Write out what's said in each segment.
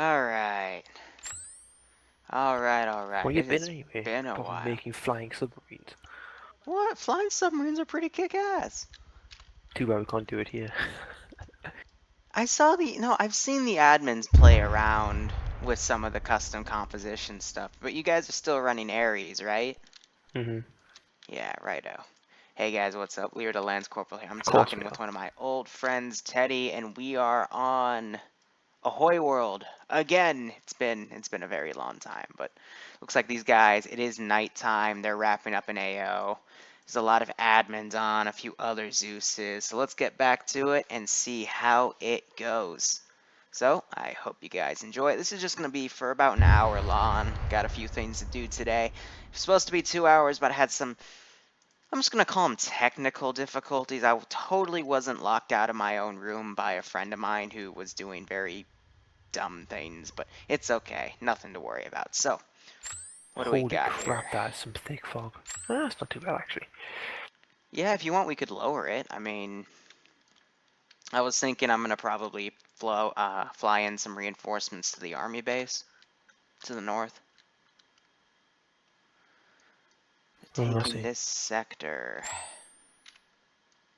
Alright. Alright. Where you It been has anyway? been a Apart from while. making flying submarines. What? Flying submarines are pretty kick-ass. Too bad we can't do it here. I've seen the admins play around with some of the custom composition stuff, but you guys are still running Ares, right? Mm-hmm. Yeah, righto. Hey guys, what's up? Liru the Lance Corporal here. I'm Of course talking we with are. one of my old friends, Teddy, and we are on Ahoyworld again. It's been a very long time, but looks like these guys. It is nighttime. They're wrapping up an AO. There's a lot of admins on, a few other Zeuses. So let's get back to it and see how it goes. So I hope you guys enjoy it. This is just gonna be for about an hour long. Got a few things to do today. It's supposed to be 2 hours, but I had some. I'm just gonna call them technical difficulties. I totally wasn't locked out of my own room by a friend of mine who was doing very dumb things, but it's okay. Nothing to worry about. So, what do we Holy got here? crap, that is some thick fog. Ah, that's not too bad actually. Yeah, if you want, we could lower it. I mean, I was thinking I'm gonna probably fly in some reinforcements to the army base to the north. Oh, I Taking see. this sector.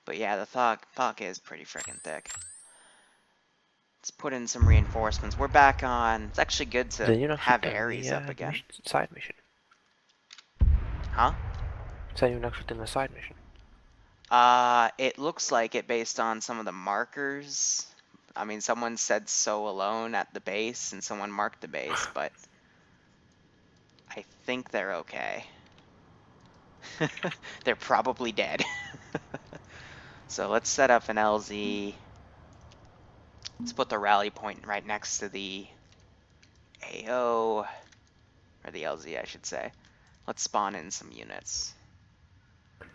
But yeah, the fog is pretty freaking thick. Let's put in some reinforcements. We're back on. It's actually good to Then you're actually have done Ares the up again. mission, side mission. Huh? So you're actually done the side mission. It looks like it based on some of the markers. I mean, someone said so alone at the base, and someone marked the base, but I think they're okay. They're probably dead. So let's set up an LZ. Let's put the rally point right next to the AO, or the LZ, I should say. Let's spawn in some units.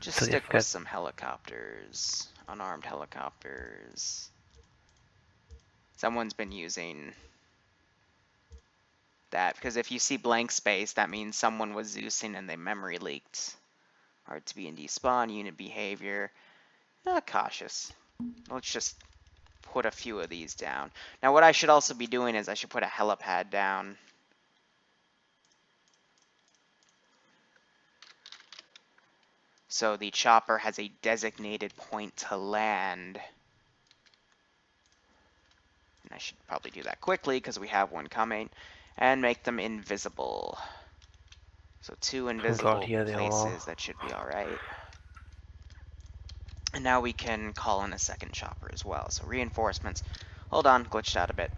Just So you stick with forget. some helicopters, unarmed helicopters. Someone's been using that, because if you see blank space, that means someone was Zeusing and they memory leaked. R2B and despawn, unit behavior. Cautious. Let's just put a few of these down. Now what I should also be doing is I should put a helipad down. So the chopper has a designated point to land. And I should probably do that quickly because we have one coming. And make them invisible. So 2 Oh god, invisible here they all are. places, that should be alright. And now we can call in a second chopper as well. So reinforcements. Hold on, glitched out a bit.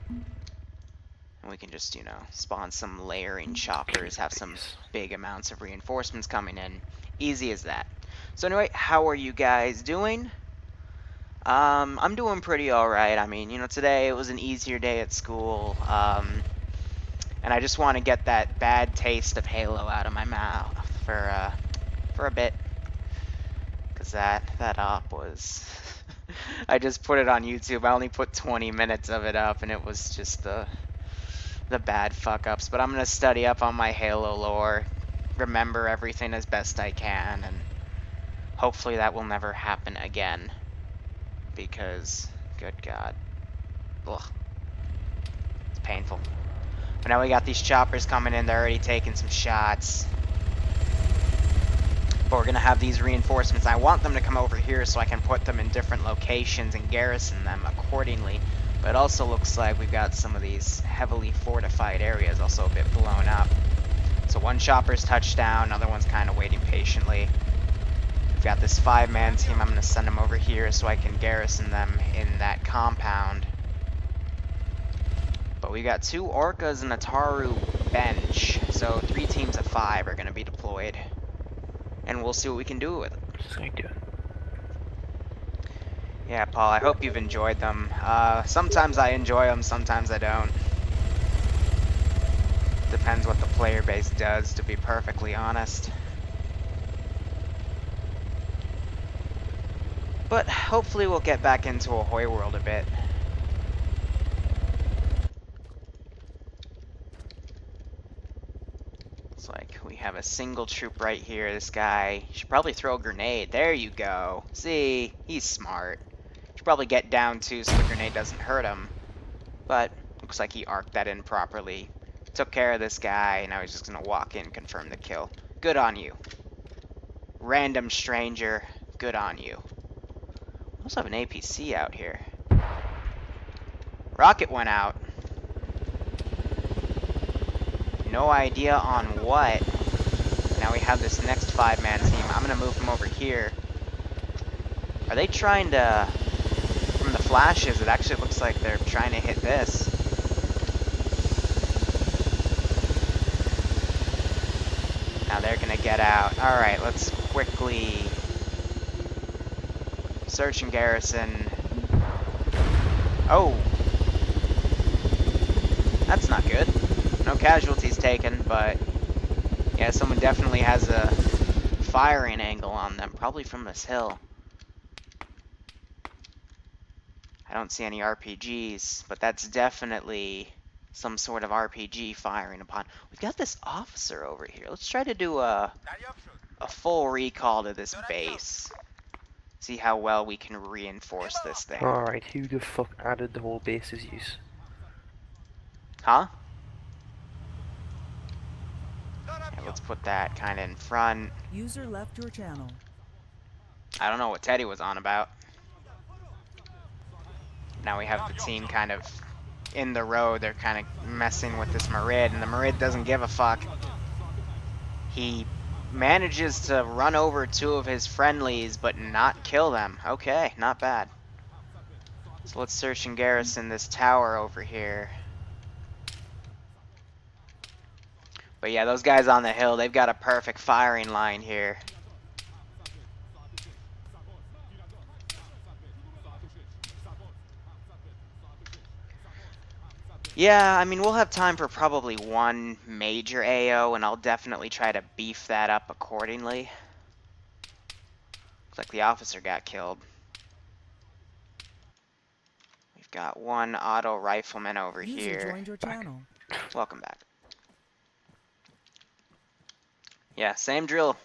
And we can just, spawn some layering choppers, have some big amounts of reinforcements coming in. Easy as that. So anyway, how are you guys doing? I'm doing pretty alright. I mean, today it was an easier day at school. And I just want to get that bad taste of Halo out of my mouth for a bit. Because that op was... I just put it on YouTube. I only put 20 minutes of it up, and it was just the bad fuck-ups. But I'm going to study up on my Halo lore, remember everything as best I can, and hopefully that will never happen again. Because, good God. Ugh. It's painful. But now we got these choppers coming in. They're already taking some shots. But we're going to have these reinforcements. I want them to come over here so I can put them in different locations and garrison them accordingly. But it also looks like we've got some of these heavily fortified areas also a bit blown up. So one chopper's touched down, another one's kind of waiting patiently. We've got this 5-man team. I'm going to send them over here so I can garrison them in that compound. But we got 2 Orcas and a Taru bench. So 3 teams of 5 are going to be deployed. And we'll see what we can do with it. Just like doing. Yeah, Paul, I hope you've enjoyed them. Sometimes I enjoy them, sometimes I don't. Depends what the player base does, to be perfectly honest. But hopefully we'll get back into Ahoyworld a bit. It's like we have a single troop right here. This guy should probably throw a grenade. There you go. See, he's smart. Should probably get down too so the grenade doesn't hurt him. But looks like he arced that in properly. Took care of this guy, and now he's just gonna walk in, confirm the kill. Good on you. Random stranger, good on you. We also have an APC out here. Rocket went out. No idea on what. Now we have this next 5-man team. I'm gonna move them over here. Are they trying to... From the flashes, it actually looks like they're trying to hit this. Now they're gonna get out. Alright, let's quickly... Search and garrison. Oh! That's not good. No casualties taken, but... Yeah, someone definitely has a firing angle on them, probably from this hill. I don't see any RPGs, but that's definitely some sort of RPG firing upon. We've got this officer over here. Let's try to do a full recall to this base. See how well we can reinforce this thing. Alright, who the fuck added the whole base's use? Huh? Yeah, let's put that kind of in front. User left your channel. I don't know what Teddy was on about. Now we have the team kind of in the road. They're kind of messing with this Marid, and the Marid doesn't give a fuck. He manages to run over 2 of his friendlies, but not kill them. Okay, not bad. So let's search and garrison this tower over here. But yeah, those guys on the hill, they've got a perfect firing line here. Yeah, I mean, we'll have time for probably 1 major AO, and I'll definitely try to beef that up accordingly. Looks like the officer got killed. We've got 1 auto rifleman over here. Joined your channel. Welcome back. Yeah, same drill.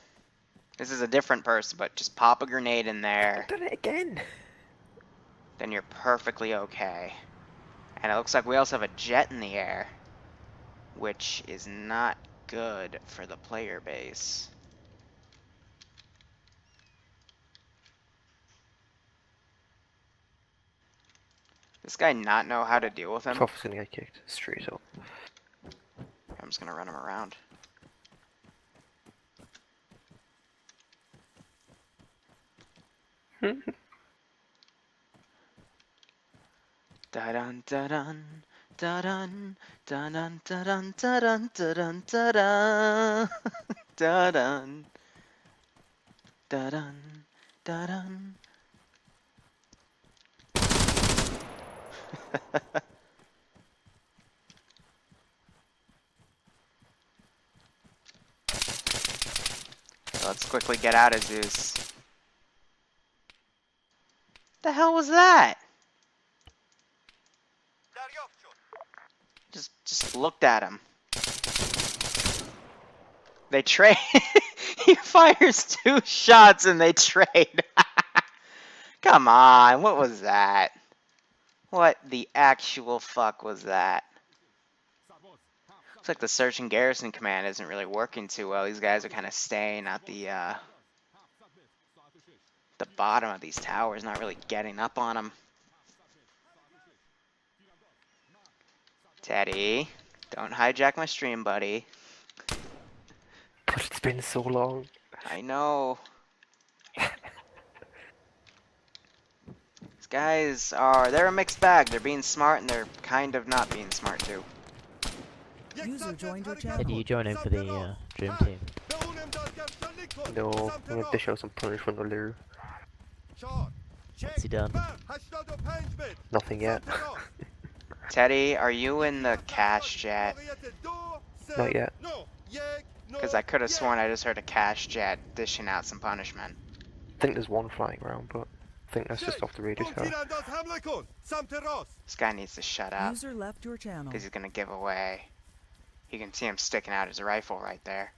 This is a different person, but just pop a grenade in there. Done it again! Then you're perfectly okay. And it looks like we also have a jet in the air, which is not good for the player base. This guy not know how to deal with him? Tough is gonna get kicked straight up. I'm just gonna run him around. Da-dun, da-dun, da-dun, da-dun, da-dun, da-dun, da-dun, da-dun, da-dun, da-dun, da-dun. Let's quickly get out of Zeus. The hell was that? Just looked at him. They trade. He fires 2 shots and they trade. Come on, what was that? What the actual fuck was that? Looks like the search and garrison command isn't really working too well. These guys are kind of staying at the bottom of these towers, not really getting up on them. Teddy, don't hijack my stream, buddy. But it's been so long. I know. These guys they're a mixed bag. They're being smart and they're kind of not being smart too. User joined your channel. Did you join in for the dream team? No, I'm gonna dish out some punishment on Liru. What's he done? Nothing yet. Teddy, are you in the cash jet? Not yet. Because I could have sworn I just heard a cash jet dishing out some punishment. I think there's 1 flying around, but I think that's just off the radio tower. This guy needs to shut up. User left your channel. Because he's going to give away. You can see him sticking out his rifle right there.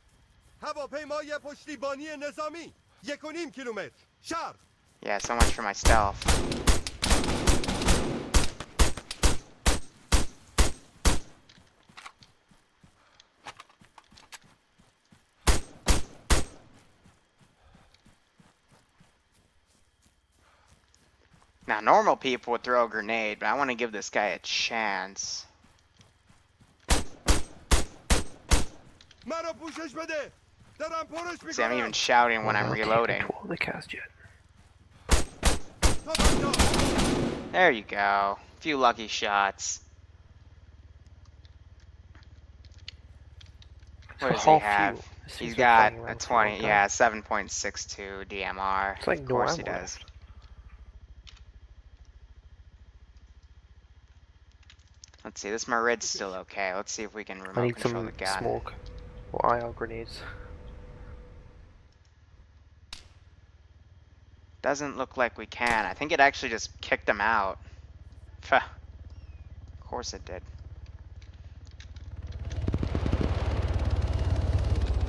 Yeah, so much for my stealth. Now, normal people would throw a grenade, but I want to give this guy a chance. See, I'm even shouting when I'm reloading. Control the cast jet. There you go. A few lucky shots. What does he have? He's got a 20, yeah, 7.62 DMR. It's like Of no course he ammo does. left. Let's see, this Marid's still okay. Let's see if we can I remote need control some the gun. smoke or IR grenades. Doesn't look like we can. I think it actually just kicked him out. Of course it did.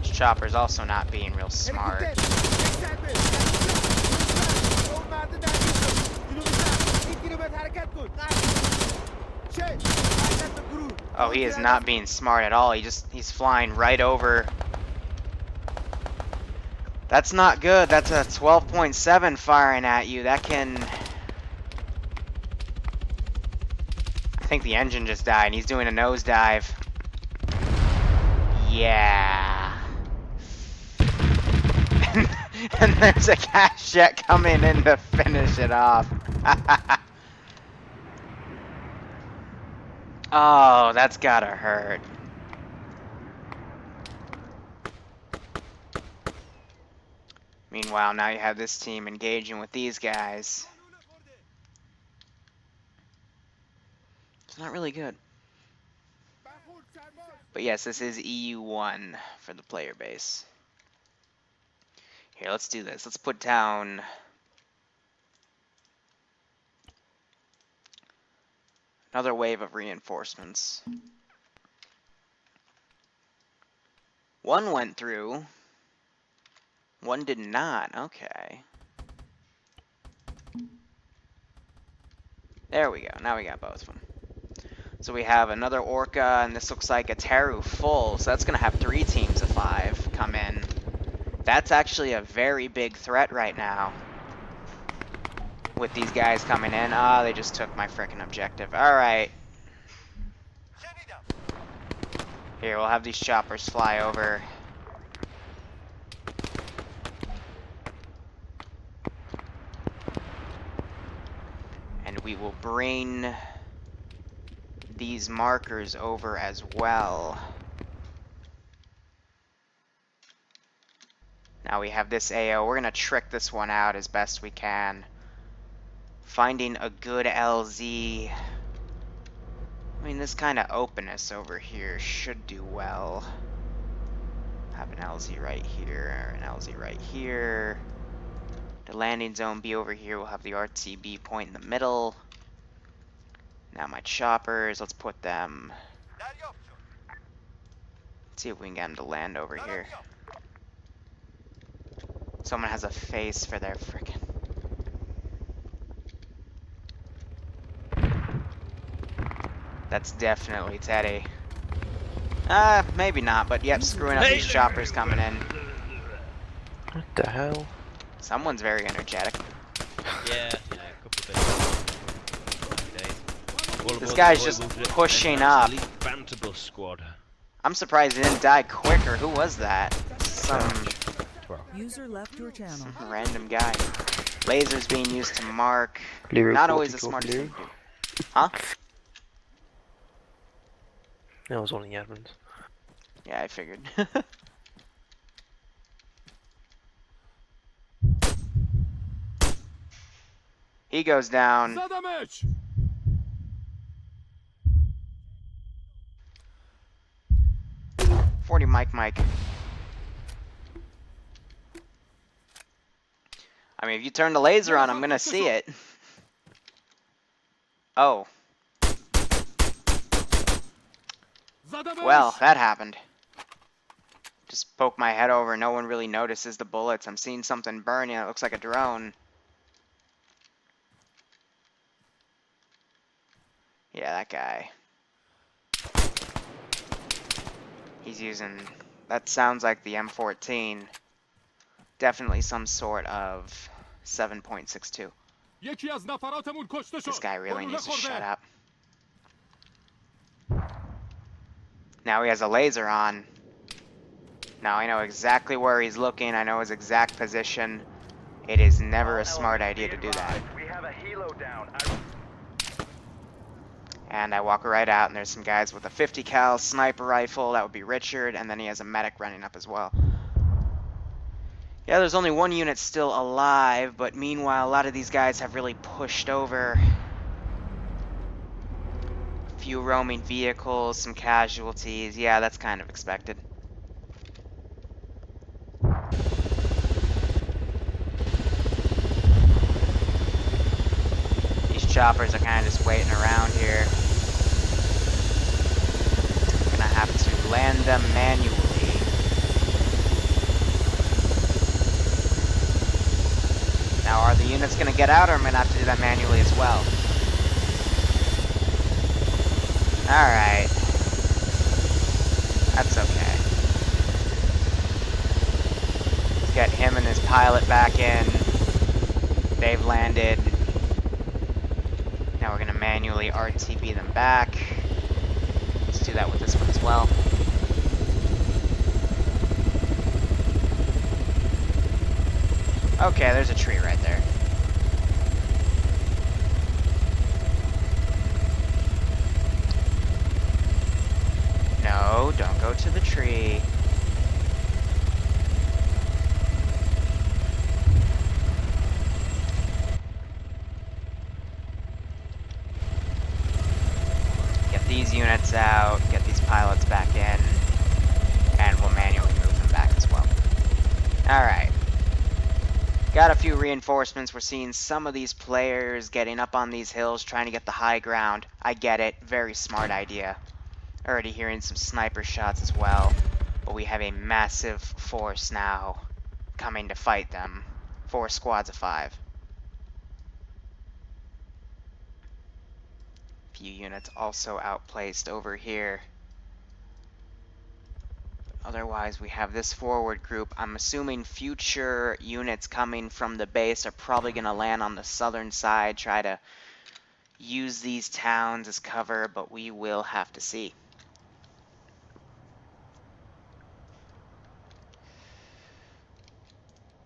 This chopper's also not being real smart. Oh, he is not being smart at all. He's flying right over. That's not good. That's a 12.7 firing at you. That can... I think the engine just died and he's doing a nosedive. Yeah. And there's a gas jet coming in to finish it off. Oh, that's gotta hurt. Meanwhile, now you have this team engaging with these guys. It's not really good. But yes, this is EU1 for the player base. Here, let's do this. Let's put down another wave of reinforcements. One went through. One did not. Okay. There we go. Now we got both of them. So we have another Orca, and this looks like a Teru full. So that's going to have 3 teams of 5 come in. That's actually a very big threat right now. With these guys coming in. Ah, they just took my frickin' objective. Alright. Here, we'll have these choppers fly over. And we will bring these markers over as well. Now we have this AO. We're gonna trick this one out as best we can. Finding a good LZ. I mean, this kind of openness over here should do well. Have an LZ right here, an LZ right here. The landing zone be over here. We'll have the RTB point in the middle. Now my choppers, let's put them. Let's see if we can get them to land over here. Someone has a face for their frickin'. That's definitely Teddy. Maybe not, but yep, screwing up these choppers coming in. What the hell? Someone's very energetic. Yeah, a couple of days. This guy's just pushing up. Banter bus squad. I'm surprised he didn't die quicker. Who was that? Some User left your channel. random guy. Lasers being used to mark. Liru, Not always the Liru. smartest thing to do. Huh? That was only admins. Yeah, I figured. He goes down. 40 Mike. I mean, if you turn the laser on, I'm gonna see it. Oh. Well, that happened. Just poke my head over, no one really notices the bullets. I'm seeing something burning, it looks like a drone. Yeah, that guy. He's using... That sounds like the M14. Definitely some sort of 7.62. یکی از نفراتمون کشته شد. This guy really گلوله needs to shut خورده. up. Now he has a laser on. Now I know exactly where he's looking. I know his exact position. It is never a smart idea to do that. We have a helo down. And I walk right out, and there's some guys with a 50 cal sniper rifle. That would be Richard, and then he has a medic running up as well. Yeah, there's only one unit still alive, but meanwhile, a lot of these guys have really pushed over. A few roaming vehicles, some casualties. Yeah, that's kind of expected. These choppers are kind of just waiting around here. Gonna have to land them manually. Now, are the units gonna get out, or am I gonna have to do that manually as well? Alright. That's okay. Let's get him and his pilot back in. They've landed. Now we're gonna manually RTB them back. Let's do that with this one as well. Okay, there's a tree right there. No, don't go to the tree. Get these units out, get these pilots back in, and we'll manually move them back as well. Alright. Got a few reinforcements. We're seeing some of these players getting up on these hills, trying to get the high ground. I get it. Very smart idea. Already hearing some sniper shots as well. But we have a massive force now coming to fight them. 4 squads of 5. Few units also outplaced over here. Otherwise, we have this forward group. I'm assuming future units coming from the base are probably going to land on the southern side, try to use these towns as cover, but we will have to see.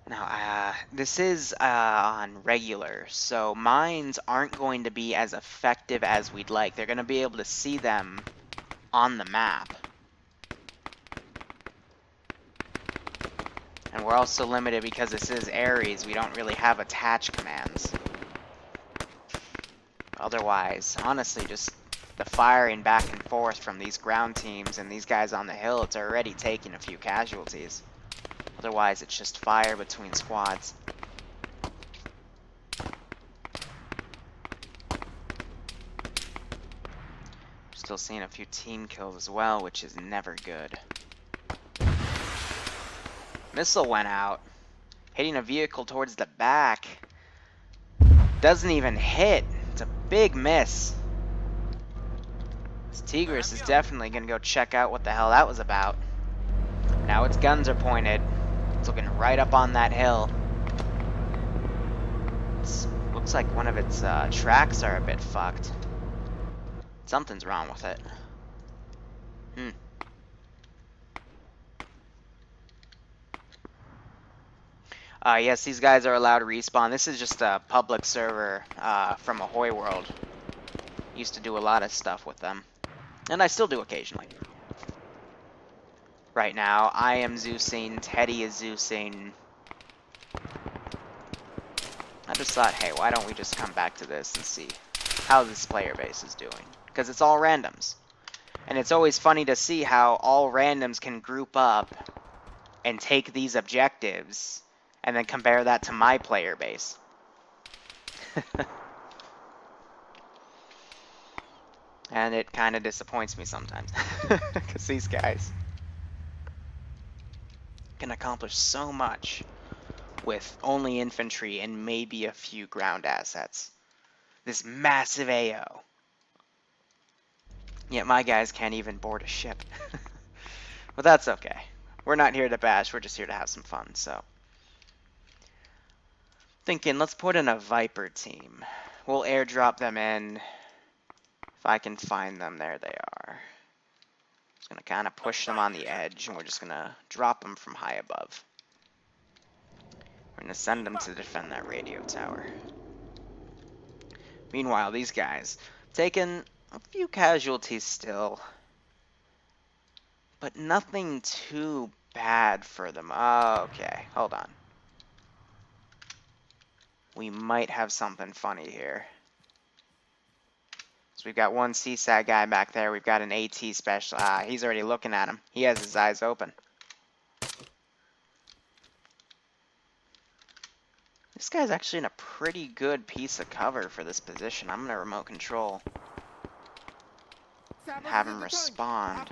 Now, this is on regular, so mines aren't going to be as effective as we'd like. They're going to be able to see them on the map. And we're also limited because this is Ares. We don't really have attach commands. Otherwise, honestly, just the firing back and forth from these ground teams and these guys on the hill, it's already taking a few casualties. Otherwise, it's just fire between squads. Still seeing a few team kills as well, which is never good. Missile went out, hitting a vehicle towards the back. Doesn't even hit. It's a big miss. This Tigris is definitely going to go check out what the hell that was about. Now its guns are pointed. It's looking right up on that hill. Looks like one of its tracks are a bit fucked. Something's wrong with it. Yes, these guys are allowed to respawn. This is just a public server from Ahoyworld. Used to do a lot of stuff with them. And I still do occasionally. Right now, I am Zeusing, Teddy is Zeusing. I just thought, hey, why don't we just come back to this and see how this player base is doing? Because it's all randoms. And it's always funny to see how all randoms can group up and take these objectives and then compare that to my player base. And it kind of disappoints me sometimes. Because these guys can accomplish so much with only infantry and maybe a few ground assets. This massive AO. Yet my guys can't even board a ship. But that's okay. We're not here to bash, we're just here to have some fun, so. Thinking, let's put in a Viper team. We'll airdrop them in. If I can find them, there they are. Just gonna kind of push them on the edge, and we're just gonna drop them from high above. We're gonna send them to defend that radio tower. Meanwhile, these guys taking a few casualties still, but nothing too bad for them. Okay, hold on. We might have something funny here. So we've got one CSAT guy back there. We've got an AT special. He's already looking at him. He has his eyes open. This guy's actually in a pretty good piece of cover for this position. I'm gonna remote control and have him respond.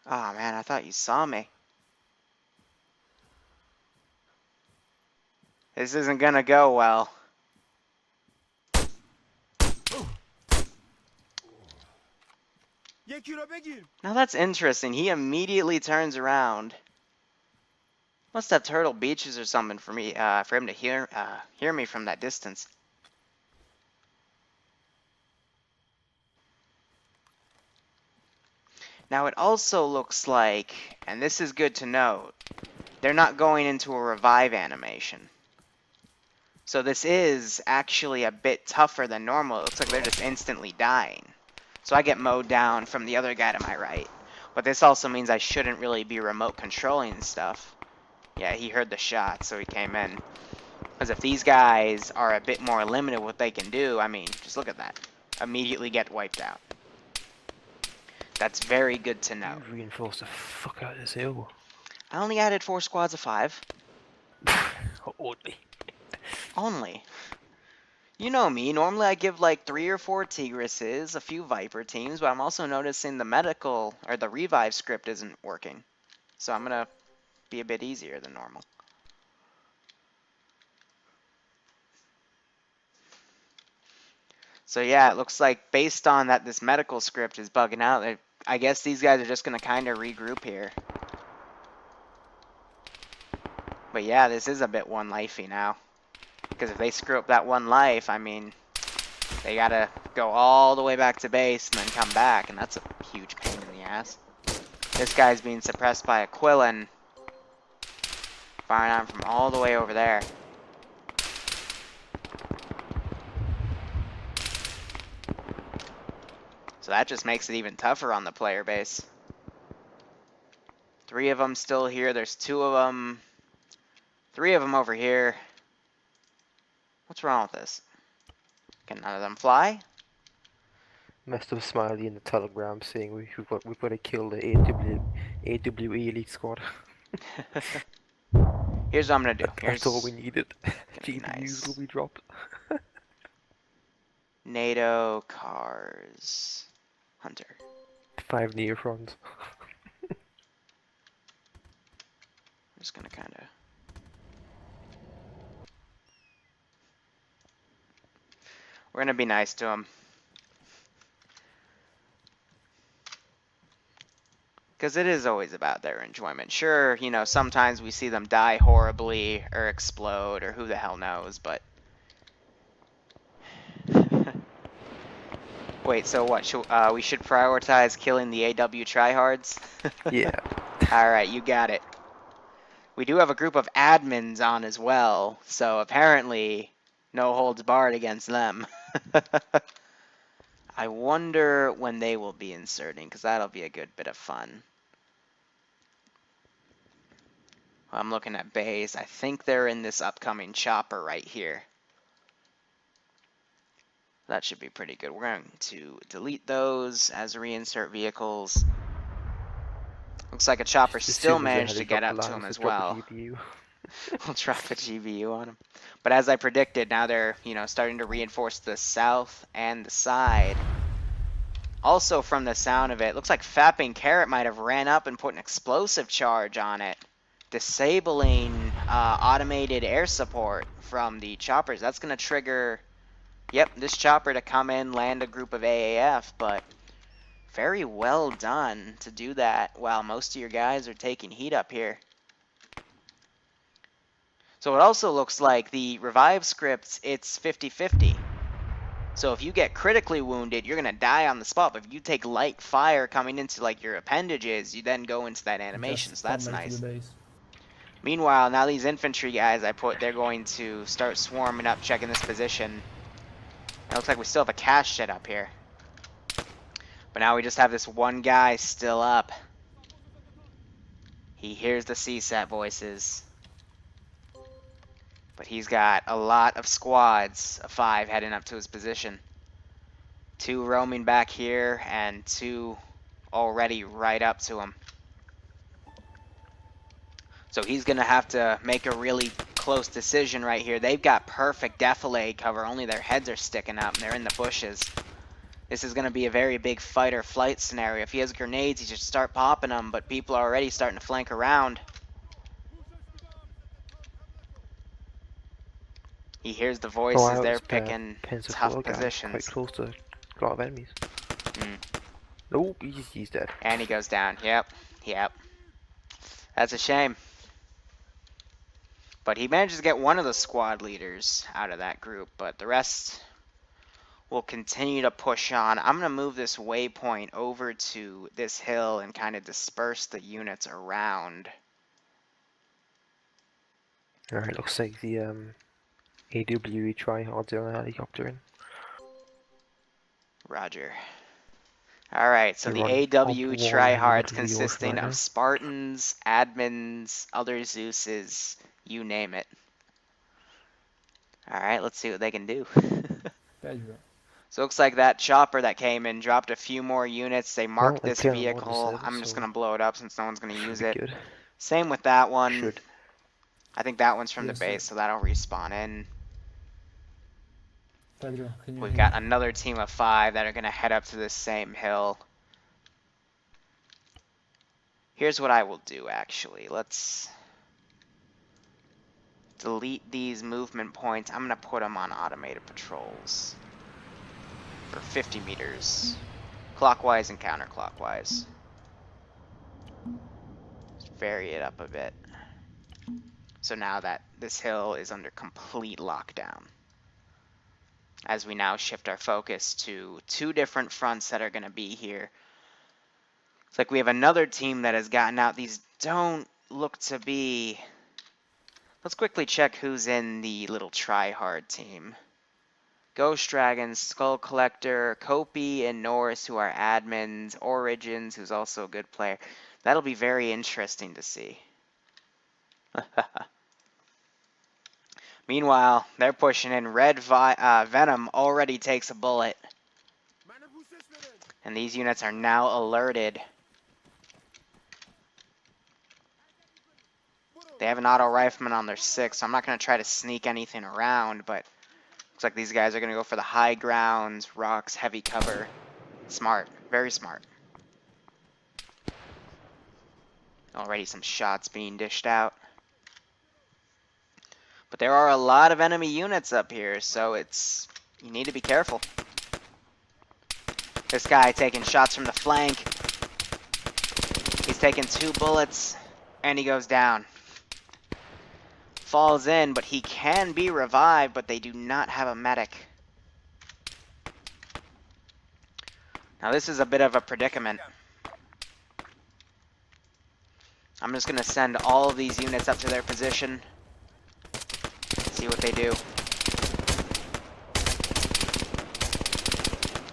Oh man, I thought you saw me. This isn't gonna go well. Now that's interesting. He immediately turns around. Must have turtle beaches or something for me, for him to hear me from that distance. Now it also looks like, and this is good to note, they're not going into a revive animation. So this is actually a bit tougher than normal. It looks like they're just instantly dying. So I get mowed down from the other guy to my right. But this also means I shouldn't really be remote controlling stuff. Yeah, he heard the shot, so he came in. Because if these guys are a bit more limited what they can do, I mean, just look at that. Immediately get wiped out. That's very good to know. You reinforced the fuck out of this hill. I only added 4 squads of 5. Only. Only. You know me, normally I give like 3 or 4 Tigrises, a few Viper teams, but I'm also noticing the medical, or the revive script isn't working. So I'm gonna be a bit easier than normal. So yeah, it looks like based on that this medical script is bugging out, I guess these guys are just gonna kind of regroup here. But yeah, this is a bit one lifey now. Because if they screw up that one life, I mean, they gotta go all the way back to base and then come back, and that's a huge pain in the ass. This guy's being suppressed by a Quillen, firing on from all the way over there. So that just makes it even tougher on the player base. 3 of them still here. There's 2 of them. 3 of them over here. What's wrong with this? Can none of them fly? Messed up Smiley in the telegram saying we've got to kill the AWE elite squad. Here's what I'm gonna do. That's all we needed. Be GPUs nice. will be dropped. NATO cars. Hunter. 5 near front. I'm just gonna kind of. We're gonna be nice to them. Because it is always about their enjoyment. Sure, you know, sometimes we see them die horribly or explode or who the hell knows, but... Wait, so what? We should prioritize killing the AW tryhards? Yeah. Alright, you got it. We do have a group of admins on as well, so apparently no holds barred against them. I wonder when they will be inserting, because that'll be a good bit of fun. Well, I'm looking at base. I think they're in this upcoming chopper right here. That should be pretty good. We're going to delete those as reinsert vehicles. Looks like a chopper still managed to get up to him as well. We'll drop a GBU on him. But as I predicted, now they're, you know, starting to reinforce the south and the side. Also, from the sound of it, looks like Fapping Carrot might have ran up and put an explosive charge on it, disabling automated air support from the choppers. That's going to trigger, yep, this chopper to come in, land a group of AAF, but very well done to do that while most of your guys are taking heat up here. So it also looks like the revive script, it's 50-50. So if you get critically wounded, you're going to die on the spot. But if you take light fire coming into like your appendages, you then go into that animation. So that's nice. Meanwhile, now these infantry guys I put, they're going to start swarming up, checking this position. It looks like we still have a cache shed up here. But now we just have this one guy still up. He hears the CSAT voices. But he's got a lot of squads of 5 heading up to his position. 2 roaming back here, and 2 already right up to him. So he's going to have to make a really close decision right here. They've got perfect defilade cover, only their heads are sticking up, and they're in the bushes. This is going to be a very big fight or flight scenario. If he has grenades, he should start popping them, but people are already starting to flank around. He hears the voices, they're picking tough positions. Quite close to a lot of enemies. Nope, he's dead. And he goes down. Yep. That's a shame. But he manages to get one of the squad leaders out of that group, but the rest will continue to push on. I'm going to move this waypoint over to this hill and kind of disperse the units around. Alright, looks like the AWE tryhards are on a helicopter in. Roger. Alright, so the AW tryhards consisting of Spartans, admins, other Zeuses, you name it. Alright, let's see what they can do. So it looks like that chopper that came in dropped a few more units. They marked this vehicle. I'm just going to blow it up since no one's going to use it. Same with that one. I think that one's from the base, so that'll respawn in. We've got another team of 5 that are going to head up to this same hill. Here's what I will do, actually. Let's delete these movement points. I'm going to put them on automated patrols for 50 meters, clockwise and counterclockwise. Just vary it up a bit. So now that this hill is under complete lockdown, as we now shift our focus to 2 different fronts that are going to be here. It's like we have another team that has gotten out. These don't look to be... Let's quickly check who's in the little tryhard team. Ghost Dragon, Skull Collector, Kopi, and Norris, who are admins. Origins, who's also a good player. That'll be very interesting to see. Meanwhile, they're pushing in. Red Venom already takes a bullet. And these units are now alerted. They have an auto rifleman on their 6, so I'm not going to try to sneak anything around, but looks like these guys are going to go for the high grounds, rocks, heavy cover. Smart. Very smart. Already some shots being dished out. But there are a lot of enemy units up here, so you need to be careful. This guy taking shots from the flank. He's taking 2 bullets, and he goes down. Falls in, but he can be revived, but they do not have a medic. Now this is a bit of a predicament. I'm just going to send all of these units up to their position. See what they do.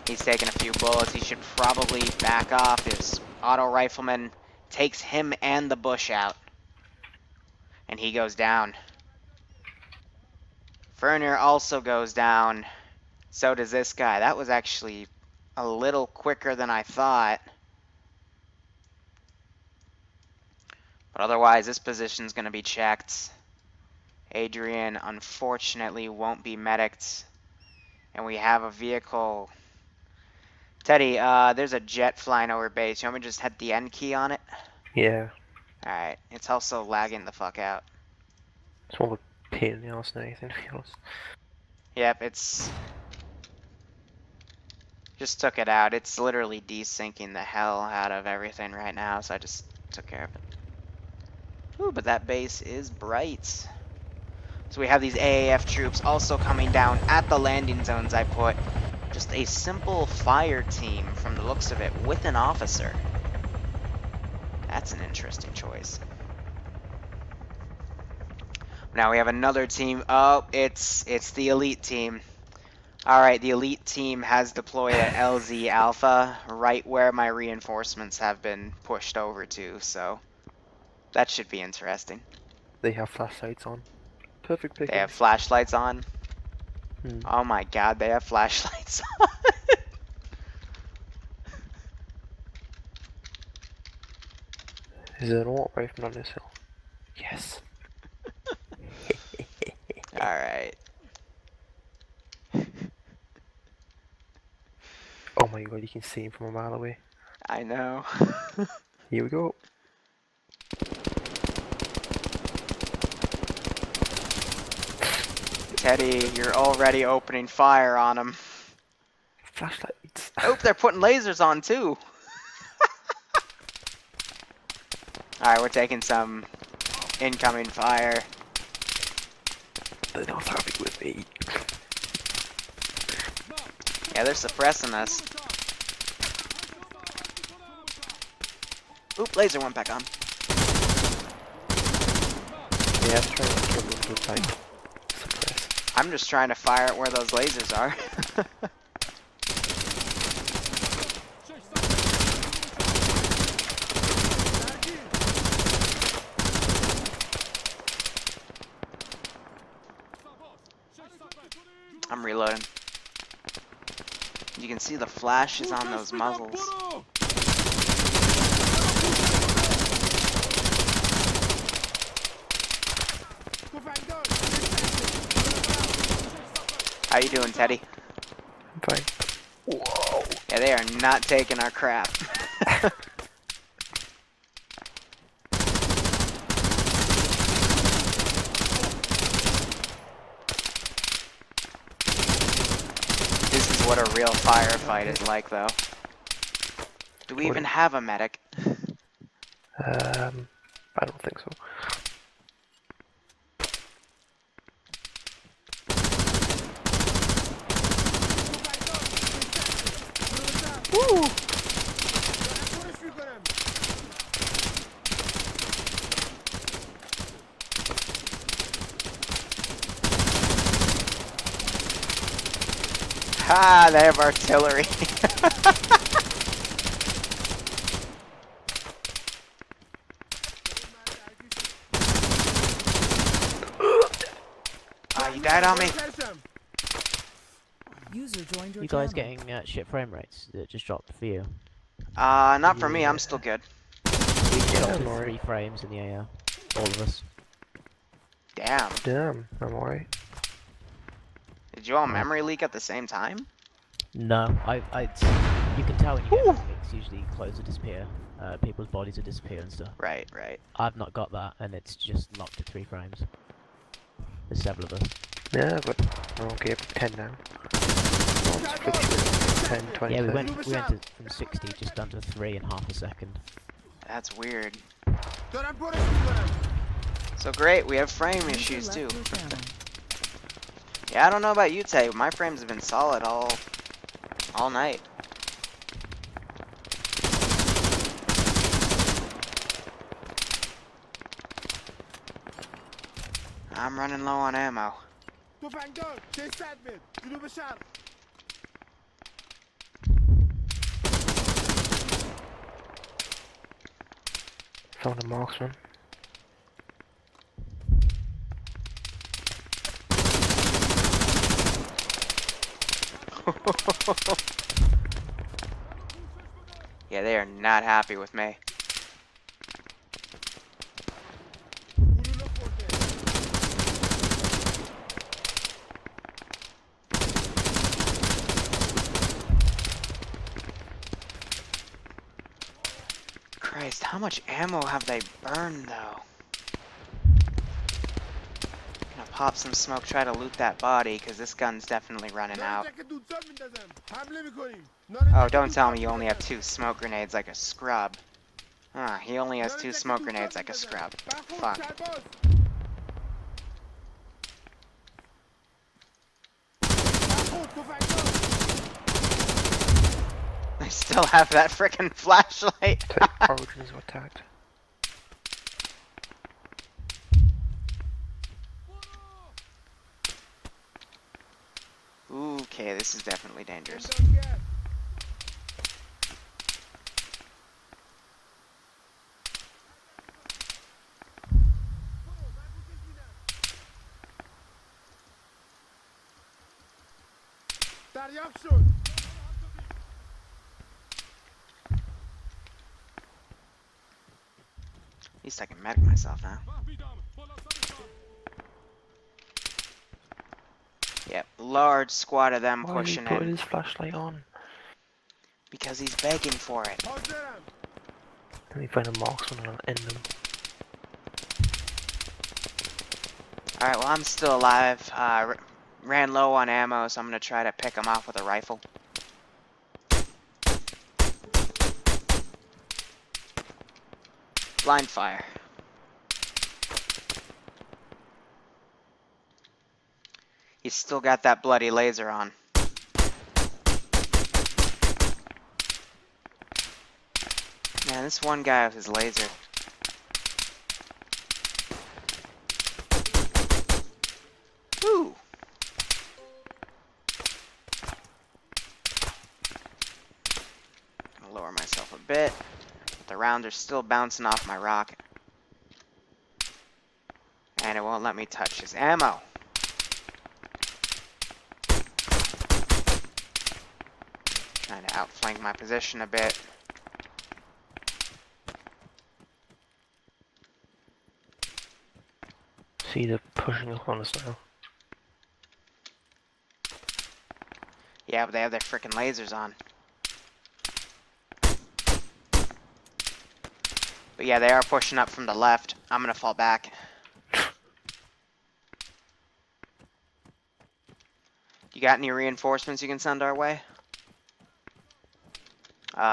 He's taking a few bullets. He should probably back off. His auto rifleman takes him and the bush out. And he goes down. Ferner also goes down. So does this guy. That was actually a little quicker than I thought. But otherwise, this position's going to be checked. Adrian, unfortunately, won't be medicked. And we have a vehicle Teddy, there's a jet flying over base. You want me to just hit the end key on it? Yeah. Alright. It's also lagging the fuck out. It's more of a pain in the ass than anything else. Yep, it's... Just took it out. It's literally desyncing the hell out of everything right now, so I just took care of it. Ooh, but that base is bright. So we have these AAF troops also coming down at the landing zones I put. Just a simple fire team from the looks of it with an officer. That's an interesting choice. Now we have another team. Oh, it's the elite team. Alright, the elite team has deployed at LZ Alpha, right where my reinforcements have been pushed over to, so that should be interesting. They have flashlights on. Perfect picking. They have flashlights on. Hmm. Oh my god, they have flashlights on. Is there an alt rifle on this hill? Yes. Alright. Oh my god, you can see him from a mile away. I know. Here we go. Teddy, you're already opening fire on them. Flashlights. Oh, they're putting lasers on too. Alright, we're taking some incoming fire. They're not happy with me. Yeah, they're suppressing us. Oop, laser went back on. Yeah, I'm trying to kill them to like suppress. I'm just trying to fire at where those lasers are. I'm reloading. You can see the flashes on those muzzles. How you doing, Teddy? I'm fine. Whoa. Yeah, they are not taking our crap. This is what a real firefight is like, though. Do we even have a medic? I don't think so. Woo! Ha! They have artillery. You died on me. User joined your You guys channel. getting shit frame rates that just dropped for you? Not for me. I'm still good. We dropped I'm to alright. 3 frames in the AR. All of us. Damn. Damn, I'm alright. Did you all memory leak at the same time? No, you can tell when you get memory leaks, usually clothes will disappear, people's bodies will disappear and stuff. Right, right. I've not got that, and it's just locked at 3 frames. There's several of us. Yeah, but we're okay for 10 now. Well, it's fluctuating. 10, 20, Yeah, we 30. went from 60 just down to 3 in half a second. That's weird. So great, we have frame User issues left too. your channel. Yeah, I don't know about you, Tay, but my frames have been solid all night. I'm running low on ammo. Found a marksman. Yeah, they are not happy with me. How much ammo have they burned, though? Gonna pop some smoke, try to loot that body, because this gun's definitely running out. Oh, don't tell me you only have 2 smoke grenades like a scrub. Ah, he only has 2 smoke grenades like a scrub. Fuck. I still have that frickin' flashlight. Origins were attacked. Okay, this is definitely dangerous. At least I can medic myself now. Yep, large squad of them Why did he pushing put in. his flashlight on? Because he's begging for it. Let me find a marksman and I'll end them. Alright, well I'm still alive. Ran low on ammo, so I'm gonna try to pick him off with a rifle. Blind fire. He's still got that bloody laser on. Man, this one guy with his laser. Woo! Gonna lower myself a bit. The rounds are still bouncing off my rocket. And it won't let me touch his ammo. Trying to outflank my position a bit. See, they're pushing up on us now. Yeah, but they have their frickin' lasers on. But yeah, they are pushing up from the left. I'm gonna fall back. You got any reinforcements you can send our way?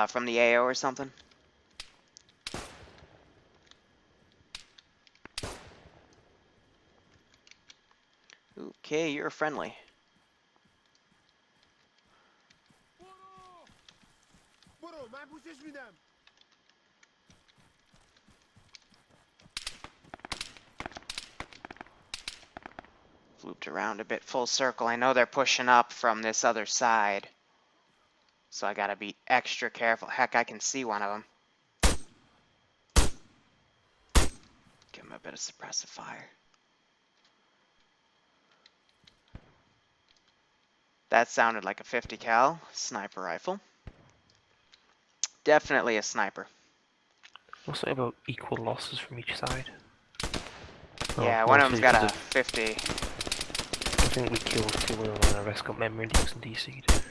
From the AO or something? Okay, you're friendly. Looped around a bit, full circle. I know they're pushing up from this other side. So I gotta be extra careful. Heck, I can see one of them. Give him a bit of suppressive fire. That sounded like a 50 cal sniper rifle. Definitely a sniper. What's it about equal losses from each side? Yeah, Oh, one of mostly them's got a because 50. I think we killed 2 of them and the rest got memory leaks and DC'd.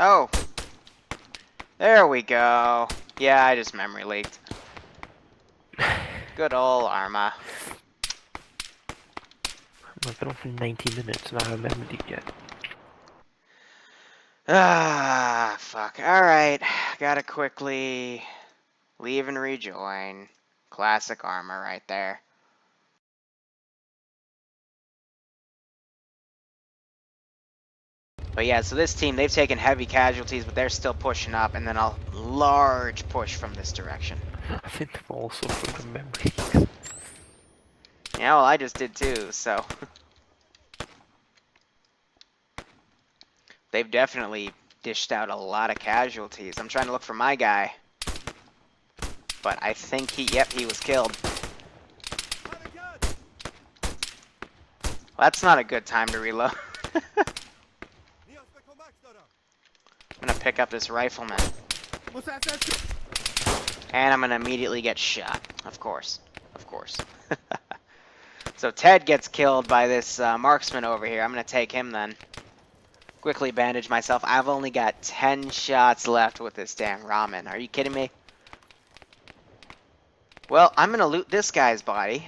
Oh! There we go. Yeah, I just memory leaked. Good ol' Arma. I've been on for 90 minutes and I haven't memory leak yet. Ah, fuck. Alright, gotta quickly leave and rejoin. Classic Arma right there. But yeah, so this team, they've taken heavy casualties, but they're still pushing up, and then a large push from this direction. I think they've all suffered from memory leaks. Yeah, well, I just did too, so. They've definitely dished out a lot of casualties. I'm trying to look for my guy. But I think he was killed. Well, that's not a good time to reload. pick up this rifleman. And I'm gonna immediately get shot. Of course. Of course. So Ted gets killed by this marksman over here. I'm gonna take him then. Quickly bandage myself. I've only got 10 shots left with this damn ramen. Are you kidding me? Well, I'm gonna loot this guy's body.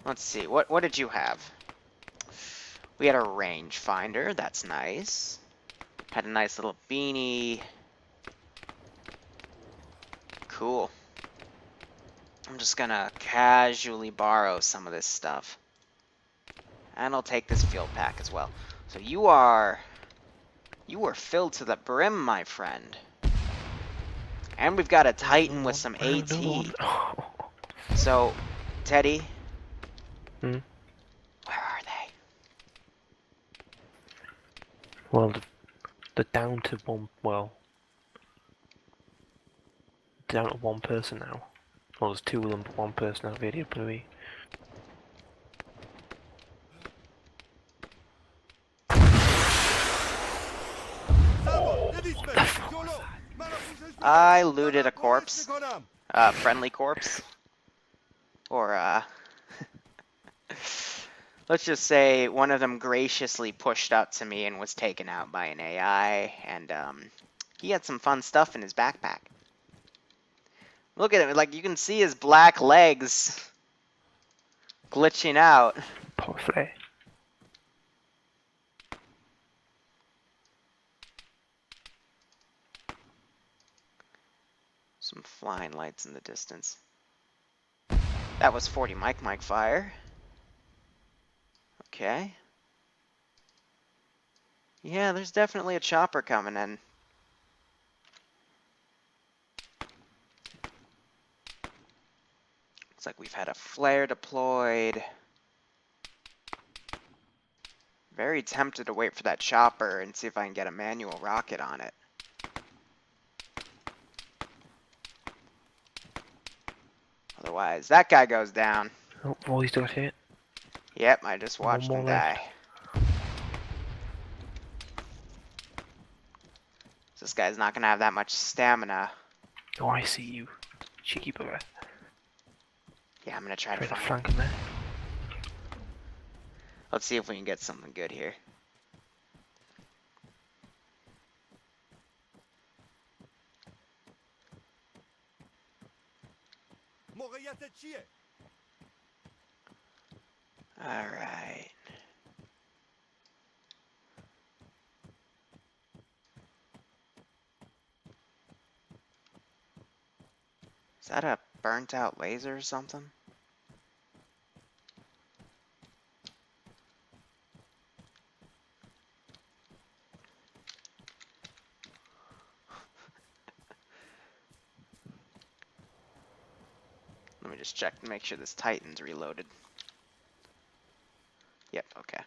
Let's see. What did you have? We had a rangefinder. That's nice. Had a nice little beanie. Cool. I'm just gonna casually borrow some of this stuff. And I'll take this field pack as well. So you are filled to the brim, my friend. And we've got a Titan with some AT. So, Teddy. Hmm? Where are they? Well, they're down to one. Well, down to one person now. Well, there's two of them, but one person out of AWP. I looted a corpse. Friendly corpse. Or, let's just say one of them graciously pushed up to me and was taken out by an AI, and, he had some fun stuff in his backpack. Look at him, like, you can see his black legs glitching out. Poor Flay. Some flying lights in the distance. That was 40 Mike fire. Okay. Yeah, there's definitely a chopper coming in. Looks like we've had a flare deployed. Very tempted to wait for that chopper and see if I can get a manual rocket on it. Otherwise, that guy goes down. Oh, boys got hit. Yep, I just watched more him left. die. This guy's not gonna have that much stamina. Oh, I see you. Cheeky bugger. Yeah, I'm gonna try to Try to find him. flank him there. Let's see if we can get something good here. Alright. Is that a burnt out laser or something? Let me just check to make sure this Titan's reloaded. Yep, okay.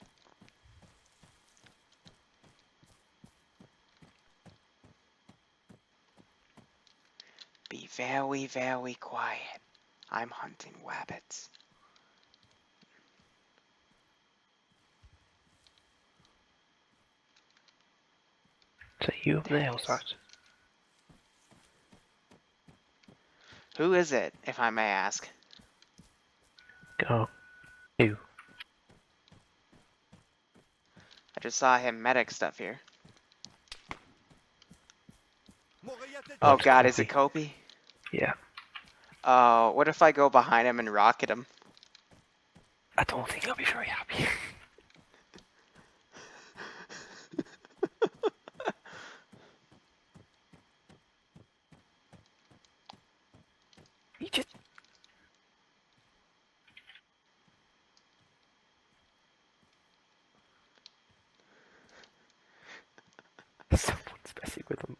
Be very, very quiet. I'm hunting wabbits. Is that you up There there, it or is. that? Who is it, if I may ask? Oh, you. I just saw him medic stuff here. Oh That's god, is it Kobe. Kobe? Yeah. Oh, what if I go behind him and rocket him? I don't think I'll be very happy. You just... Someone's messing with them.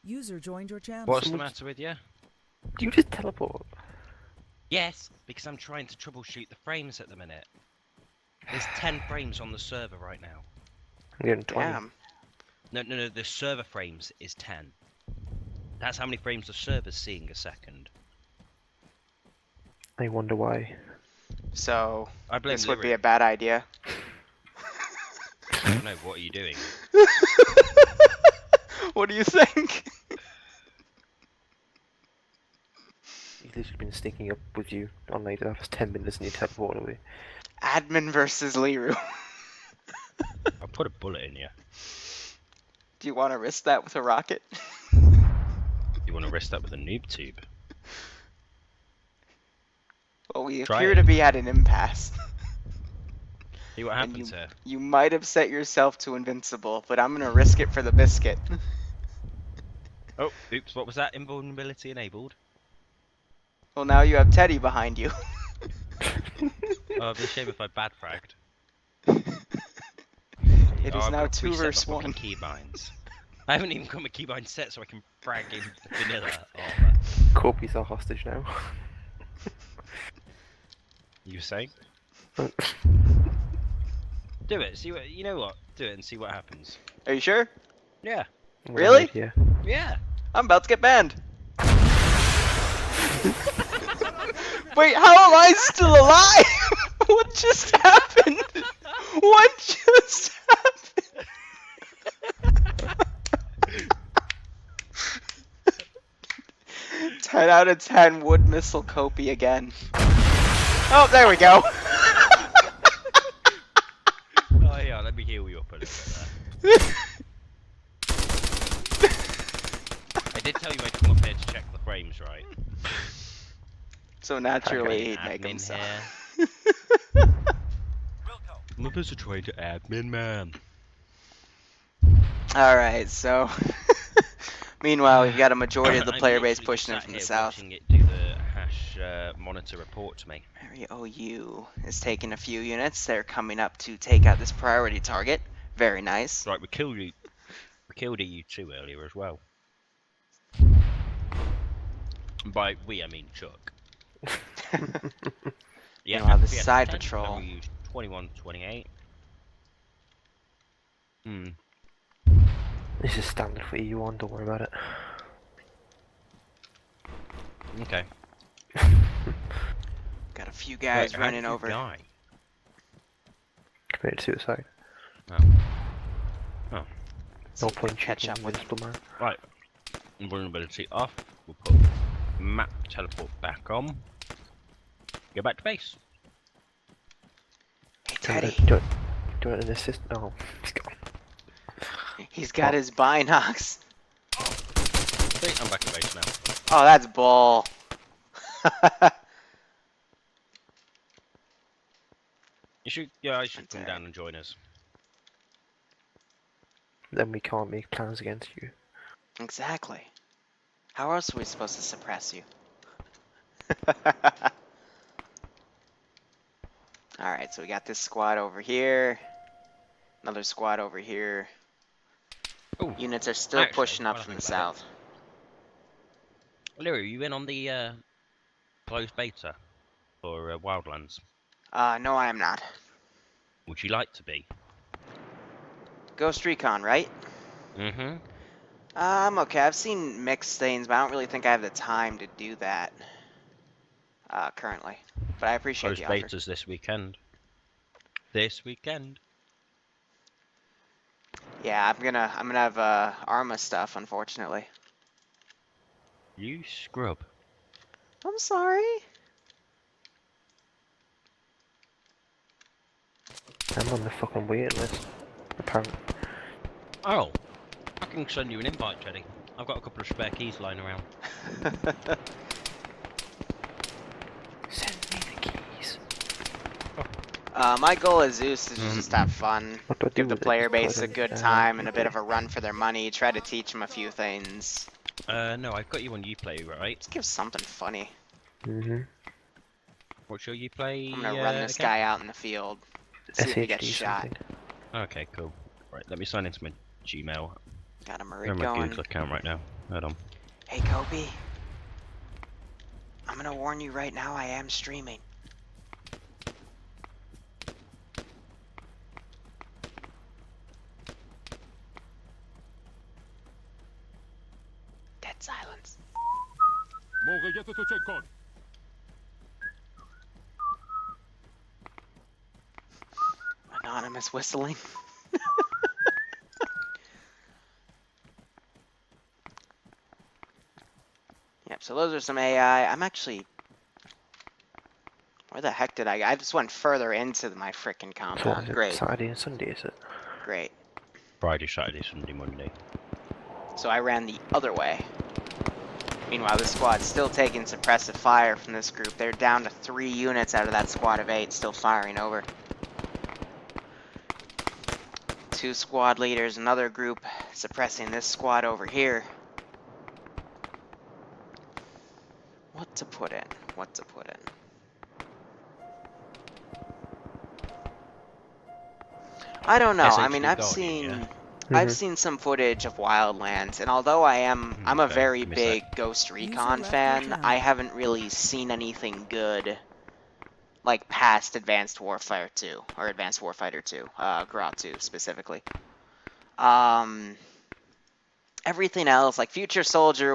User joined your channel. What's the Someone's- matter with you? You just teleport. Yes, because I'm trying to troubleshoot the frames at the minute. There's 10 frames on the server right now. I'm getting 20. Damn. No, the server frames is 10. That's how many frames the server's seeing a second. I wonder why. So I blame this would be Liru. a bad idea. No, what are you doing? What do you think? He's literally been sneaking up with you on like the last 10 minutes and you teleport away. Admin versus Liru. I'll put a bullet in you. Do you want to risk that with a rocket? You want to risk that with a noob tube? Well, we Try appear it. to be at an impasse. See what And happens here. you might have set yourself to invincible, but I'm gonna risk it for the biscuit. Oh, oops, what was that? Invulnerability enabled? Well, now you have Teddy behind you. Oh, it'd be a shame if I bad fragged. It Oh, is I've now got to 2 preset my versus fucking 1. keybinds. I haven't even got my keybind set so I can frag in vanilla Arma. Corpy's our hostage now. You were saying? Do it, see what, you know what? Do it and see what happens. Are you sure? Yeah. Really? Yeah. Yeah. I'm about to get banned. Wait, how am I still alive? What just happened? What just happened? 10 out of 10 wood missile Kopi again. Oh, there we go. Oh yeah, let me heal you up a little bit there. I did tell you I'd come up here to check the frames, right? So naturally, he'd Admin make him so. here. I'm a visitor to admin man. Alright, so. Meanwhile, we've got a majority of the I'm player base literally pushing in sat from the here south. watching it do the hash monitor report to me. Mary OU is taking a few units. They're coming up to take out this priority target. Very nice. Right, we killed you. We killed EU2 earlier as well. And by we, I mean Chuck. Yeah, Meanwhile, the FPS side 10, patrol. We used 2128. Hmm. This is standard for EU1, don't worry about it. Okay. Got a few guys Wait, how running did you over. die? Committed suicide. Oh. Oh. So No we point can catch shooting up with. Invincible Man. Right. Invulnerability off. We'll put map teleport back on. Go back to base. Hey, Teddy. Do it an assist? No, he's gone. He's got his binocs. See, I'm back to base now. Oh, that's bull. You should, yeah, I should That's come alright. down and join us. Then we can't make plans against you. Exactly. How else are we supposed to suppress you? Alright, so we got this squad over here. Another squad over here. Oh, Units are still actually, pushing up while I from the think about south. Liru, you in on the closed beta for Wildlands? No, I am not. Would you like to be? Ghost Recon, right? Mm-hmm. I'm okay. I've seen mixed things, but I don't really think I have the time to do that currently. But I appreciate Closed the offer. betas this weekend. This weekend. Yeah, I'm gonna have Arma stuff, unfortunately. You scrub. I'm sorry. I'm on the fucking waiting list. Apparently. Oh, I can send you an invite, Teddy. I've got a couple of spare keys lying around. Send me the keys. My goal as Zeus is just have fun. What do I do Give the with it? player Just put base it a in, good time and a bit of a run for their money. Try to teach them a few things. No, I've got you on Uplay, right? Just give something funny. Mm-hmm. What's your Uplay? I'm gonna run this again? guy out in the field. See if he gets SHD shot. something. Okay, cool. Right, let me sign into my Gmail. Got a I'm Marid on my going. Google account right now. Hold on. Hey, Kobe. I'm gonna warn you right now, I am streaming. Dead silence. Mogę get to check code. anonymous whistling. Yep, so those are some AI. I'm actually... Where the heck did I just went further into my frickin' So is compound. it Great, Saturday and Sunday, is it? great. Friday, Saturday, Sunday, Monday. So I ran the other way. Meanwhile, this squad's still taking suppressive fire from this group. They're down to 3 units out of that squad of 8, still firing over. 2 squad leaders, another group suppressing this squad over here. What to put in? What to put in? I don't know. I mean, SHD I've Guardian, seen... yeah? I've seen some footage of Wildlands, and although I'm a Okay, very give me a sec. big Ghost User Recon left your fan, channel. I haven't really seen anything good like past Advanced Warfare 2 or Advanced Warfighter 2, GRA 2 specifically. Everything else, like Future Soldier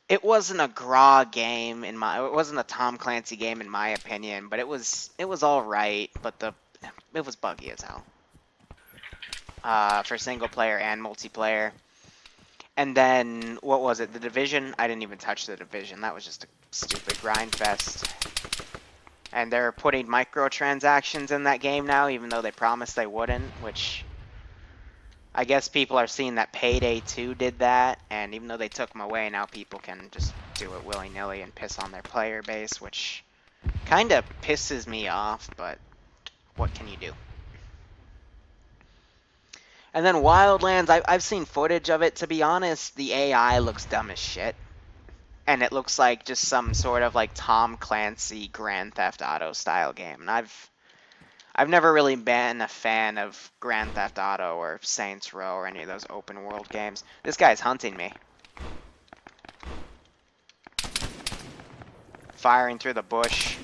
it wasn't a GRA game it wasn't a Tom Clancy game in my opinion, but it was all right, but it was buggy as hell. For single player and multiplayer. And then, what was it? The Division? I didn't even touch the Division. That was just a stupid grind fest. And they're putting microtransactions in that game now, even though they promised they wouldn't, which... I guess people are seeing that Payday 2 did that, and even though they took them away, now people can just do it willy-nilly and piss on their player base, which kind of pisses me off, but what can you do? And then Wildlands, I've seen footage of it. To be honest, the AI looks dumb as shit. And it looks like just some sort of like Tom Clancy Grand Theft Auto style game. And I've never really been a fan of Grand Theft Auto or Saints Row or any of those open world games. This guy's hunting me. Firing through the bush.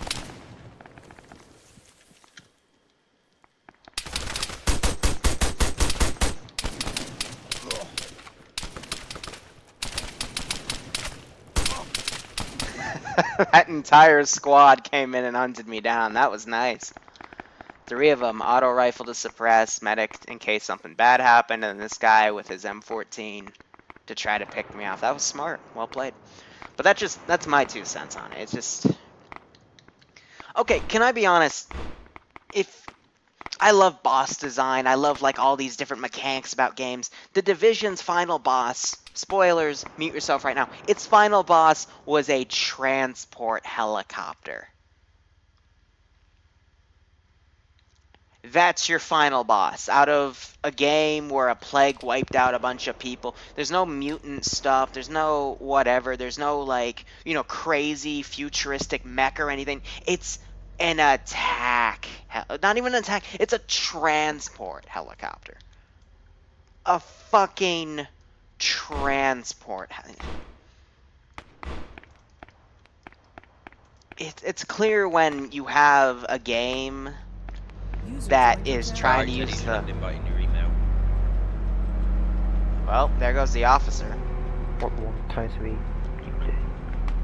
That entire squad came in and hunted me down. That was nice. 3 of them, auto rifle to suppress, medic in case something bad happened, and this guy with his M14 to try to pick me off. That was smart. Well played. But that's my 2 cents on it. It's just... Okay, can I be honest? If... I love boss design. I love like all these different mechanics about games. The Division's final boss, spoilers, mute yourself right now. Its final boss was a transport helicopter. That's your final boss. Out of a game where a plague wiped out a bunch of people, there's no mutant stuff, there's no whatever, there's no like, you know, crazy futuristic mech or anything. It's an attack. Not even an attack, it's a transport helicopter. A fucking transport. It's clear when you have a game User that joined your is channel. trying to Right, use Eddie, the... I'm inviting your email. Well, there goes the officer. What one time to me? You play?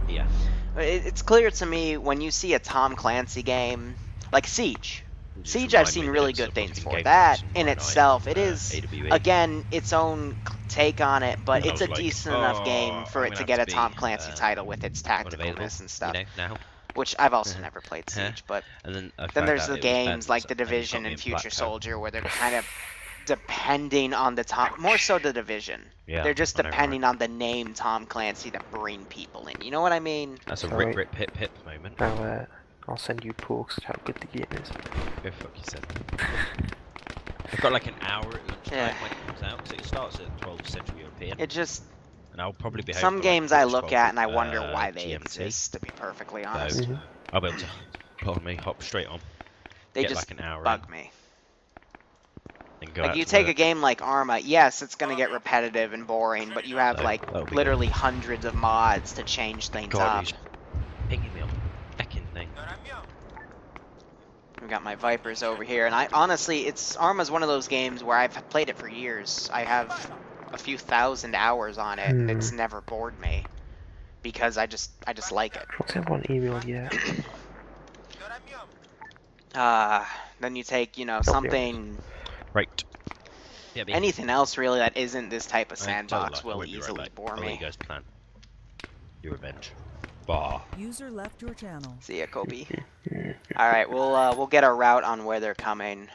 Yeah. It's clear to me when you see a Tom Clancy game, like Siege. Just Siege I've remind me seen that really it's good supposed things to be for. Game That Pass and in Friday itself, night, it is, AWE. again, its own take on it, but And I it's was a like, decent enough game "Oh, for I'm it gonna to have get to a Tom be, Clancy title with its unavailable, tacticalness and stuff. you know, now. Which I've also never played Siege, but And then I then found there's out the it was games like Ben's, The and he's got Division me and in Future Platco. Soldier where they're kind of depending on the Tom, more so The Division. Yeah, They're just I know, right? depending on the name Tom Clancy to bring people in. You know what I mean? That's a Alright. rip hip hip moment. Now, I'll send you posts how good the game is. Go fuck yourself. I've got like an hour at lunchtime Yeah. when it comes out, because it starts at 12 Central European, It just... and I'll probably be home Some for, games like, I 12 look at and I wonder uh, why they GMT. exist, to be perfectly So, honest. Mhm. I'll be able to, pardon me, hop straight on, They get just like an hour bug in, me. and go Like, out you to take a work. game like Arma, yes, it's gonna get repetitive and boring, but you have, So, like, that'll be good. literally hundreds of mods to change things God, up. he's pinging me on the fucking thing. We've got my Vipers over here, and honestly, Arma's one of those games where I've played it for years. I have a few thousand hours on it, and it's never bored me. Because I just like it. What's that one email yet? Then you take, you know, there. something, Right. Yeah, me. anything else really that isn't this type of I tell you sandbox like, I will won't be right easily back. bore I'll let you me. guys plan your revenge. Bah. User left your channel. See ya, Kobe. Alright, we'll get a route on where they're coming.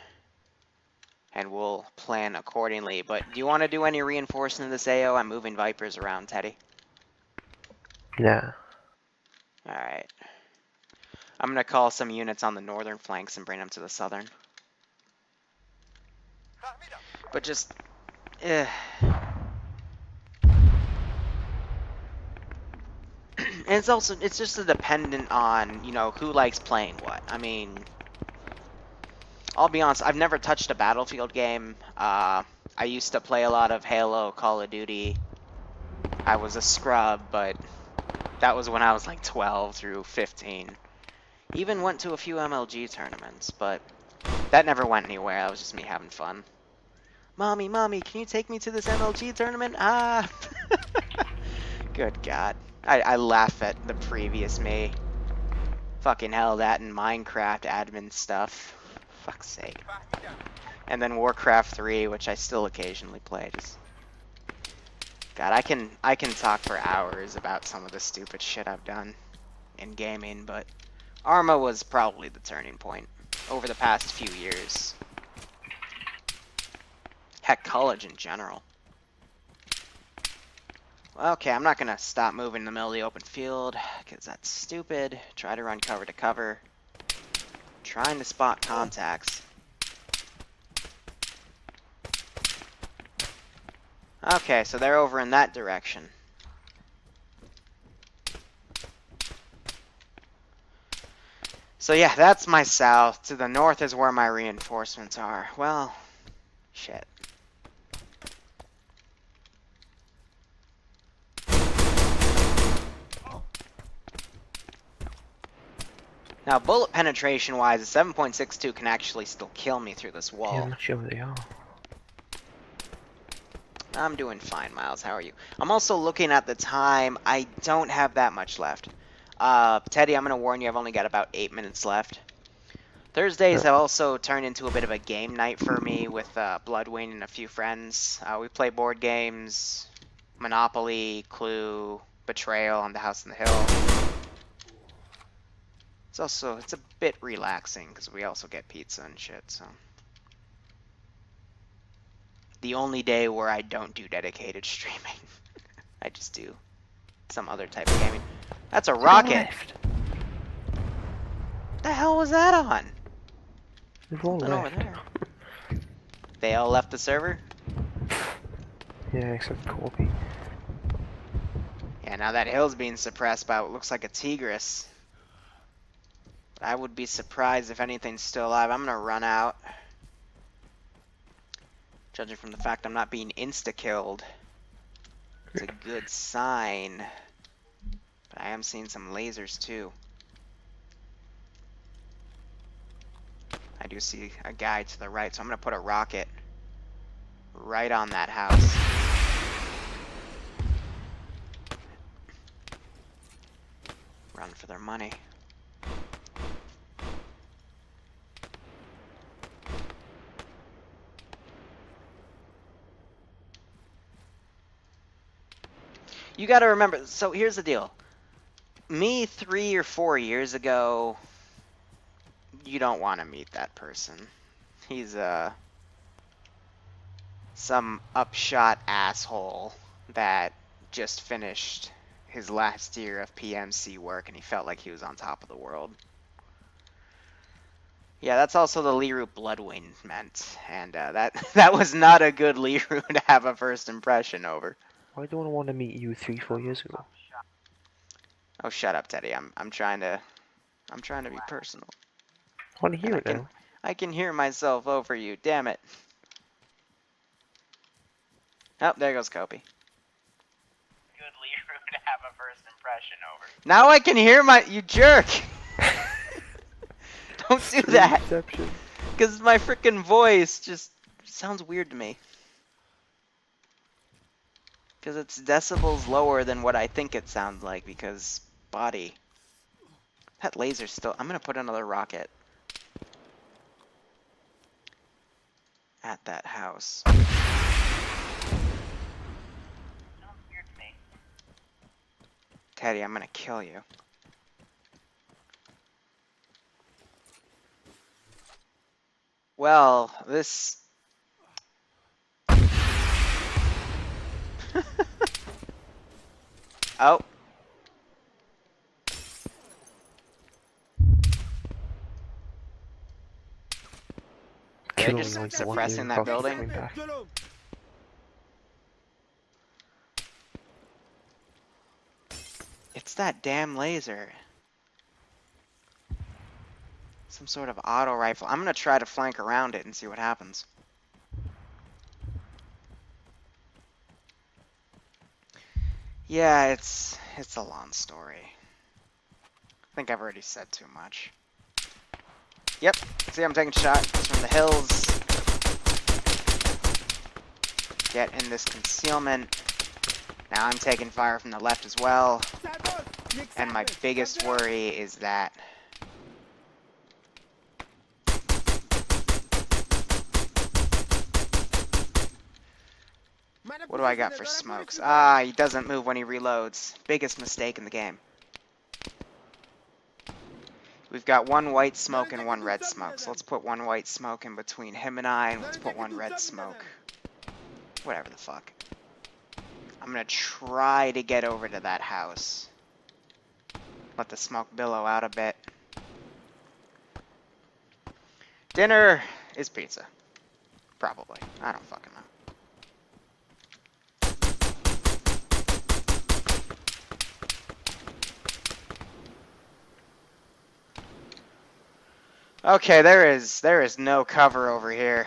And we'll plan accordingly. But do you want to do any reinforcing of this AO? I'm moving Vipers around, Teddy. Nah. Alright. I'm gonna call some units on the northern flanks and bring them to the southern. But just... eh. And it's just a dependent on, you know, who likes playing what. I mean, I'll be honest, I've never touched a Battlefield game. I used to play a lot of Halo, Call of Duty. I was a scrub, but that was when I was like 12 through 15. Even went to a few MLG tournaments, but that never went anywhere. That was just me having fun. Mommy, can you take me to this MLG tournament? Ah! Good God. I laugh at the previous me. Fucking hell, that and Minecraft admin stuff. Fuck's sake. And then Warcraft 3, which I still occasionally play. Just... God, I can talk for hours about some of the stupid shit I've done in gaming, but Arma was probably the turning point over the past few years. Heck, college in general. Okay, I'm not gonna stop moving in the middle of the open field, because that's stupid. Try to run cover to cover. Trying to spot contacts. Okay, so they're over in that direction. So yeah, that's my south. To the north is where my reinforcements are. Well, shit. Now, bullet penetration-wise, a 7.62 can actually still kill me through this Yeah, wall. I'm not sure where they are. I'm doing fine, Miles. How are you? I'm also looking at the time. I don't have that much left. Teddy, I'm going to warn you, I've only got about 8 minutes left. Thursdays have also turned into a bit of a game night for me with Bloodwing and a few friends. We play board games, Monopoly, Clue, Betrayal on the House on the Hill. It's a bit relaxing because we also get pizza and shit, so. The only day where I don't do dedicated streaming. I just do some other type of gaming. That's a rocket! What the hell was that on? They've all Something over left. there. They all left the server? Yeah, except Corby. Yeah, now that hill's being suppressed by what looks like a Tigris. I would be surprised if anything's still alive. I'm gonna run out. Judging from the fact I'm not being insta-killed. It's a good sign. But I am seeing some lasers too. I do see a guy to the right, so I'm gonna put a rocket right on that house. Run for their money. You gotta remember, so here's the deal. Me 3 or 4 years ago, you don't want to meet that person. He's some upshot asshole that just finished his last year of PMC work and he felt like he was on top of the world. Yeah, that's also the Liru Bloodwing meant, and that was not a good Liru to have a first impression over. Why don't I want to meet you 3-4 years ago? Oh, shut up, Teddy. I'm trying to be personal. I want to hear And it now. I can hear myself over you. Damn it. Oh, there goes Kobe. Good Liru to have a first impression over. Now I can hear you jerk. Don't do that. Reception. Because my freaking voice just sounds weird to me. Because it's decibels lower than what I think it sounds like, because body. That laser's still... I'm going to put another rocket. at that house. Teddy, I'm gonna kill you. Well, this... Oh. They're Killing just like suppressing one that building. coming back. It's that damn laser. Some sort of auto rifle. I'm gonna try to flank around it and see what happens. Yeah, it's a long story. I think I've already said too much. Yep, see I'm taking shots from the hills. Get in this concealment. Now I'm taking fire from the left as well. And my biggest worry is that what do I got for smokes? Ah, he doesn't move when he reloads. Biggest mistake in the game. We've got one white smoke and one red smoke. So let's put one white smoke in between him and I, and let's put one red smoke. Whatever the fuck. I'm gonna try to get over to that house. Let the smoke billow out a bit. Dinner is pizza. Probably. I don't fucking know. Okay, there is no cover over here.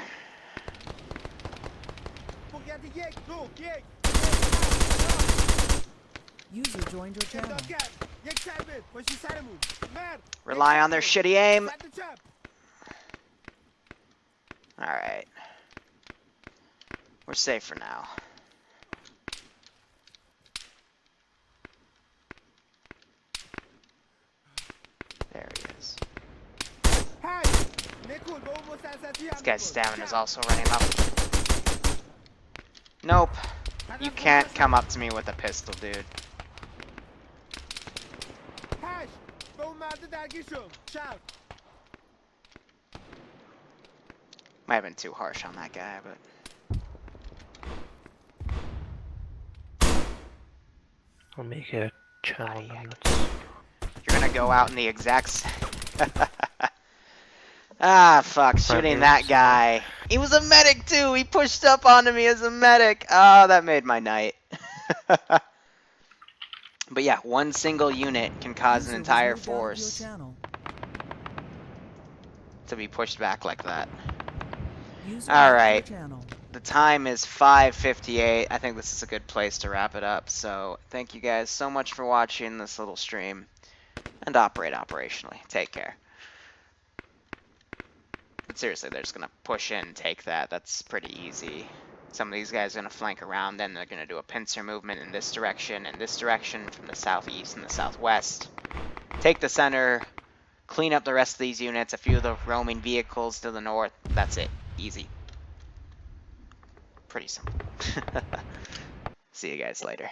User joined your channel. Rely on their shitty aim. Alright. We're safe for now. There he is. This guy's stamina is also running up. Nope. You can't come up to me with a pistol, dude. Might have been too harsh on that guy, but... I'll make a channel Buddy, notes. You're gonna go out in the exact... Ah, fuck, shooting that guy. He was a medic, too! He pushed up onto me as a medic! Oh, that made my night. But yeah, one single unit can cause an User was entire moved out of your force channel. to be pushed back like that. User All left your right. channel. The time is 5:58. I think this is a good place to wrap it up. So thank you guys so much for watching this little stream, and operate operationally. Take care. But seriously, they're just gonna push in and take that. That's pretty easy. Some of these guys are gonna flank around, then they're gonna do a pincer movement in this direction and this direction from the southeast and the southwest. Take the center, clean up the rest of these units, a few of the roaming vehicles to the north. That's it. Easy. Pretty simple. See you guys later.